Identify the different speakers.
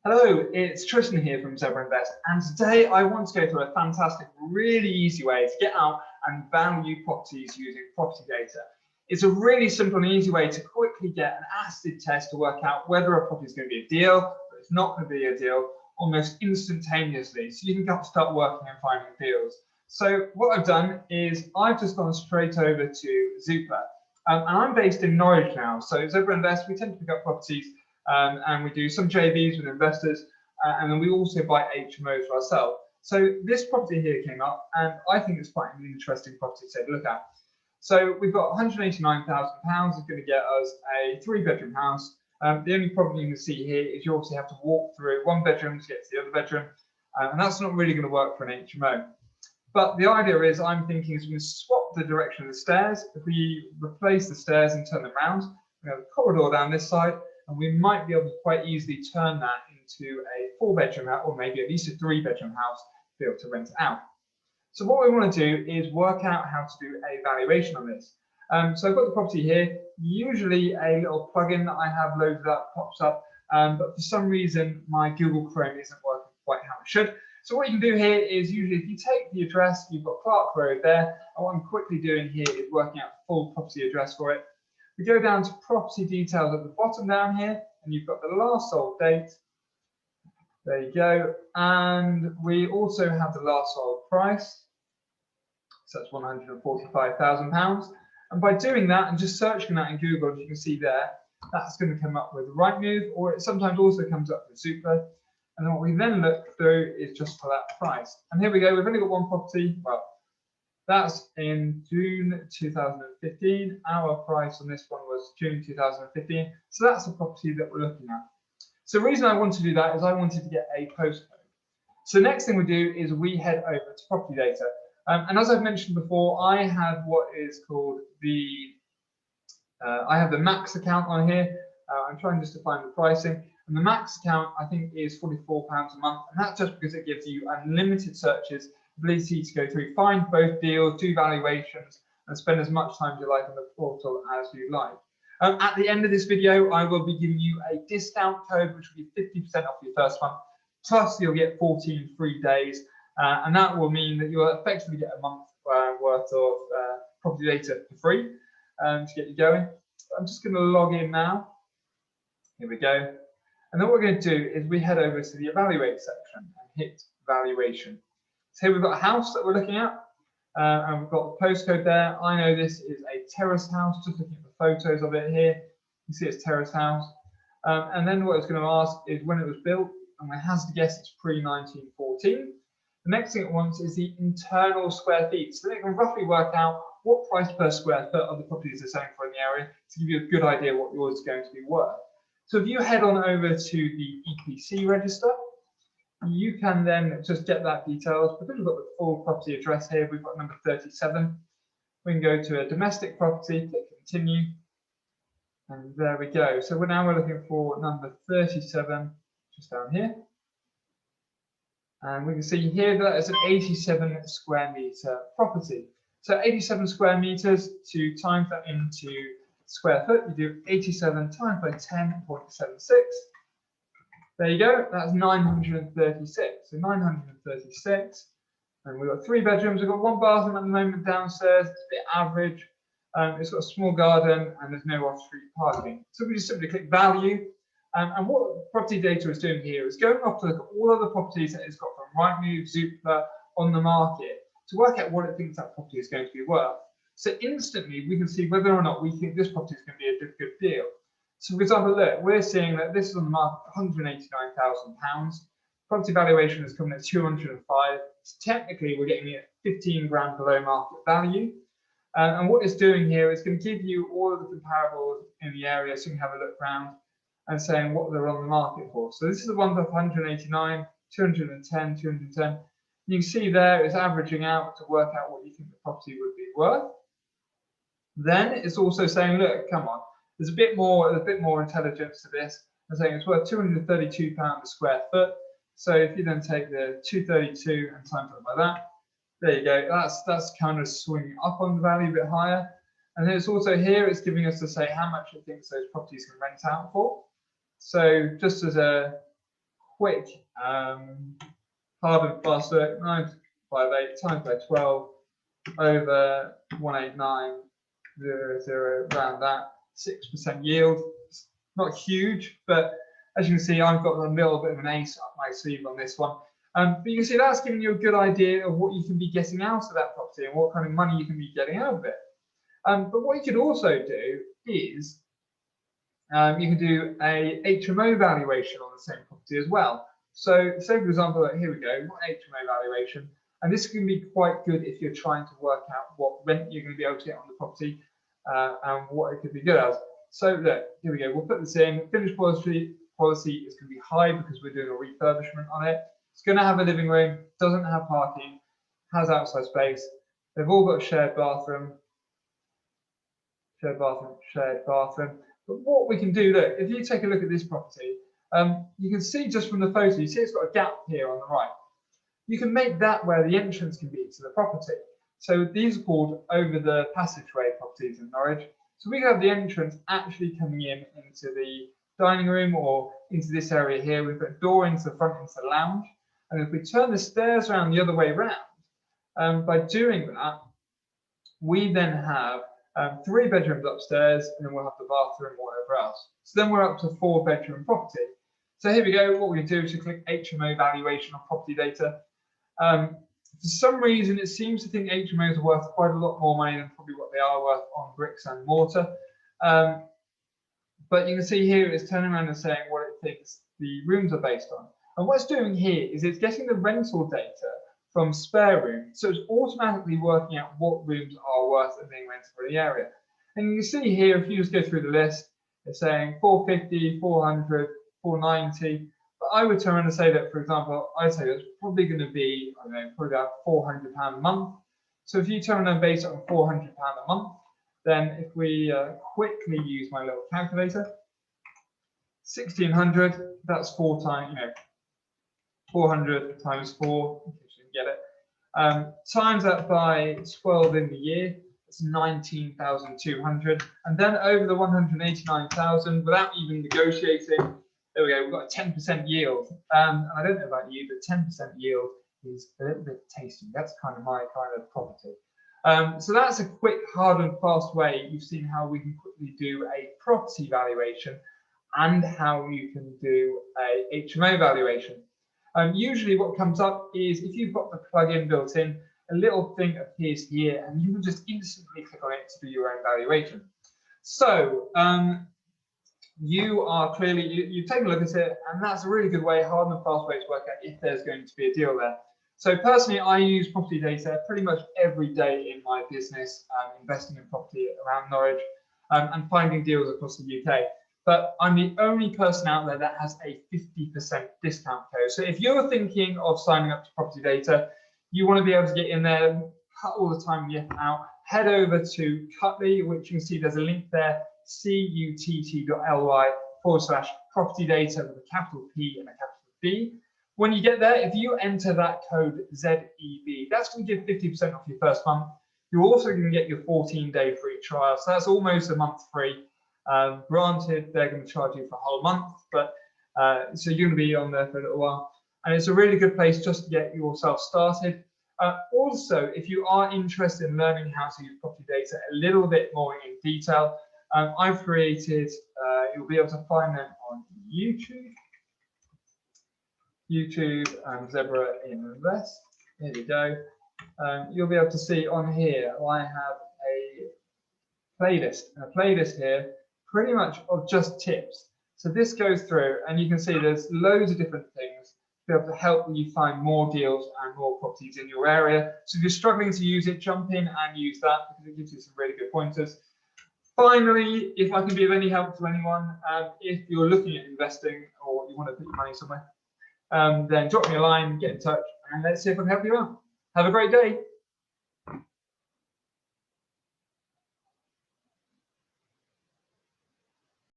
Speaker 1: Hello, it's Tristan here from Zebra Invest, and today I want to go through a fantastic, really easy way to get out and value properties using property data. It's a really simple and easy way to quickly get an acid test to work out whether a property is going to be a deal, or it's not going to be a deal, almost instantaneously, so you can start working and finding deals. So what I've done is I've just gone straight over to Zoopla, and I'm based in Norwich now, so Zebra Invest, we tend to pick up properties and we do some JVs with investors, and then we also buy HMOs for ourselves. So this property here came up, and I think it's quite an interesting property to take a look at. So we've got £189,000 is going to get us a 3-bedroom house. The only problem you can see here is you obviously have to walk through one bedroom to get to the other bedroom, and that's not really going to work for an HMO. But the idea is, I'm thinking, is we can swap the direction of the stairs. If we replace the stairs and turn them around, we have a corridor down this side, and we might be able to quite easily turn that into a 4-bedroom house, or maybe at least a 3-bedroom house, to be able to rent it out. So what we want to do is work out how to do a valuation on this. So I've got the property here. Usually a little plugin that I have loaded up pops up, but for some reason my Google Chrome isn't working quite how it should. So what you can do here is, usually if you take the address, you've got Clark Road there, and what I'm quickly doing here is working out the full property address for it. We go down to property details at the bottom down here, and you've got the last sold date. There you go. And we also have the last sold price. So that's £145,000. And by doing that and just searching that in Google, as you can see there, that's going to come up with Rightmove, or it sometimes also comes up with Zoopla. And then what we then look through is just for that price. And here we go. We've only got one property. Well, that's in June 2015. Our price on this one was June 2015. So that's the property that we're looking at. So the reason I wanted to do that is I wanted to get a postcode. So the next thing we do is we head over to property data. And as I've mentioned before, I have what is called the, I have the max account on here. I'm trying just to find the pricing. And the max account, I think, is £44 a month. And that's just because it gives you unlimited searches, ability to go through, find both deals, do valuations, and spend as much time as you like on the portal as you like. At the end of this video, I will be giving you a discount code, which will be 50% off your first month, plus you'll get 14 free days, and that will mean that you'll effectively get a month worth of property data for free to get you going. I'm just going to log in now. Here we go. And then what we're going to do is we head over to the evaluate section and hit valuation. So here we've got a house that we're looking at, and we've got the postcode there. I know this is a terrace house, just looking at the photos of it here. You see it's terrace house. And then what it's going to ask is when it was built, and it has to guess it's pre-1914. The next thing it wants is the internal square feet. So they can roughly work out what price per square foot of the properties they're selling for in the area to give you a good idea what yours is going to be worth. So if you head on over to the EPC register, you can then just get that details. Because we've got the full property address here, we've got number 37. We can go to a domestic property, click continue, and there we go. So we're looking for number 37, just down here. And we can see here that it's an 87 square meter property. So 87 square meters, to times that into square foot, you do 87 times by 10.76. There you go, that's 936. So 936, and we've got 3 bedrooms. We've got 1 bathroom at the moment downstairs. It's a bit average. It's got a small garden, and there's no off-street parking. So we just simply click value. And what property data is doing here is going off to look at all of the properties that it's got from Rightmove, Zoopla on the market to work out what it thinks that property is going to be worth. So instantly we can see whether or not we think this property is going to be a good deal. So for example, look, we're seeing that this is on the market for £189,000. Property valuation is coming at 205. So technically we're getting it 15 grand below market value. And what it's doing here is going to give you all of the comparables in the area so you can have a look around and saying what they're on the market for. So this is the one for 189, 210, 210. You can see there it's averaging out to work out what you think the property would be worth. Then it's also saying, look, come on, there's a bit more intelligence to this. I'm saying it's worth £232 a square foot. So if you then take the 232 and times it by that, there you go. That's kind of swinging up on the value a bit higher. And then it's also here, it's giving us to say how much it thinks those properties can rent out for. So just as a quick hard and fast work, 958 times by 12 over 189,000, round that, 6% yield. It's not huge, but as you can see, I've got a little bit of an ace up my sleeve on this one. But you can see that's giving you a good idea of what you can be getting out of that property and what kind of money you can be getting out of it. But what you could also do is you can do a HMO valuation on the same property as well. So say, for example, here we go, HMO valuation. And this can be quite good if you're trying to work out what rent you're going to be able to get on the property and what it could be good as. So look, here we go. We'll put this in. Finished policy is going to be high because we're doing a refurbishment on it. It's going to have a living room, doesn't have parking, has outside space. They've all got a shared bathroom. Shared bathroom, shared bathroom. But what we can do, look, if you take a look at this property, you can see just from the photo, you see it's got a gap here on the right. You can make that where the entrance can be to the property. So these are called over the passageway properties in Norwich. So we have the entrance actually coming in into the dining room or into this area here. We've got a door into the front, into the lounge. And if we turn the stairs around the other way around, by doing that, we then have 3 bedrooms upstairs, and then we'll have the bathroom or whatever else. So then we're up to 4-bedroom property. So here we go. What we do is you click HMO valuation on property data. For some reason, it seems to think HMOs are worth quite a lot more money than probably what they are worth on bricks and mortar. But you can see here it's turning around and saying what it thinks the rooms are based on. And what it's doing here is it's getting the rental data from spare rooms. So it's automatically working out what rooms are worth and being rented for the area. And you can see here, if you just go through the list, it's saying 450, 400, 490. But I would turn around and say that, for example, I'd say it's probably going to be, I don't know, probably about £400 a month. So if you turn around and base it on £400 a month, then if we quickly use my little calculator, 1600, that's 4 times, 400 times 4, in case you can get it. Times that by 12 in the year, it's 19,200. And then over the 189,000, without even negotiating, there we go, we've got a 10% yield. And I don't know about you, but 10% yield is a little bit tasty. That's kind of my kind of property. So that's a quick, hard and fast way. You've seen how we can quickly do a property valuation and how you can do a HMO valuation. Usually what comes up is if you've got the plugin built in, a little thing appears here and you can just instantly click on it to do your own valuation. So you are clearly, you've taken a look at it, and that's a really good way, hard and fast way to work out if there's going to be a deal there. So personally, I use property data pretty much every day in my business, investing in property around Norwich and finding deals across the UK. But I'm the only person out there that has a 50% discount code. So if you're thinking of signing up to property data, you want to be able to get in there, cut all the time you have out, head over to Cutly, which you can see there's a link there, cutt.ly/property data with a capital P and a capital D. When you get there, if you enter that code ZEB, that's going to give 50% off your first month. You're also going to get your 14-day free trial. So that's almost a month free. Granted, they're going to charge you for a whole month, but so you're going to be on there for a little while. And it's a really good place just to get yourself started. Also, if you are interested in learning how to use property data a little bit more in detail, I've created, you'll be able to find them on YouTube, Zebra Invest. Here we go. You'll be able to see on here, I have a playlist here, pretty much of just tips. So this goes through, and you can see there's loads of different things to be able to help you find more deals and more properties in your area. So if you're struggling to use it, jump in and use that because it gives you some really good pointers. Finally, if I can be of any help to anyone, if you're looking at investing or you want to put your money somewhere, then drop me a line, get in touch, and let's see if I can help you out. Have a great day.